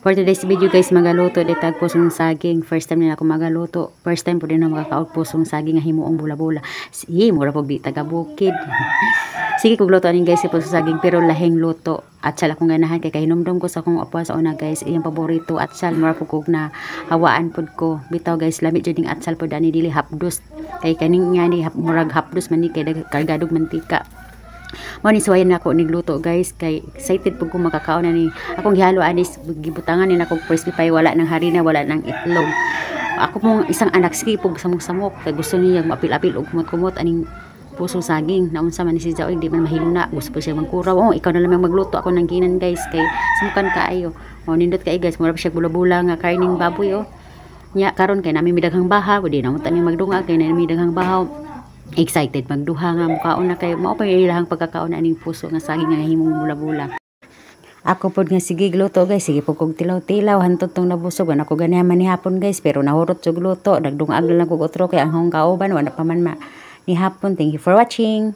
For today's video guys, magaluto ditag pusong saging. First time nila ako magaluto. First time po din na makakaot pusong saging nga himuong bula-bula. Sige, mura po di taga bukid. Sige kog luto aning guys, pusong saging pero lahing luto. At sal akong ganahan kay kahinumdum ko sa akong apwa sa una guys, iyang paborito at sal mura po kog na hawaan pod ko. Bitaw guys, lamit jud ning at sal pod ani dili hapdos. Kay kaning nga ni murag hapdos man ni kay kargadog mantika. Mo ni suwayan na ako nigluto guys kay excited pug ko makakaon na ni akong gihalo anis gibutangan ni akong crispy pie wala nang harina wala nang itlog. Ako mong isang anak sige pug samok-samok kay gusto niya mapil-apil og kumot-kumot aning pusong saging naunsa man ni si Jaoy di man mahiluna gusto po siya magkuraw. Oh ikaw na lang magluto ako nang ginan guys kay sumukan kaayo. Oh nindot kay guys mura pa siya bula-bula nga karning baboy oh. Nya karon kay nami midaghang bahaw di na mo tani magdunga kay nami midaghang bahaw. Excited magduha nga mukaon na kay mao pa ilahang pagkakaon aning puso nga saging nga himong bula-bula. Ako pod nga sige gluto guys, sige po kog tilaw-tilaw hantod tong nabusog ana ko ganihan man ni hapon guys pero nahurot jud gluto nagdungag lang kog otro kay ang hong kauban wala pa man ni hapon. Thank you for watching.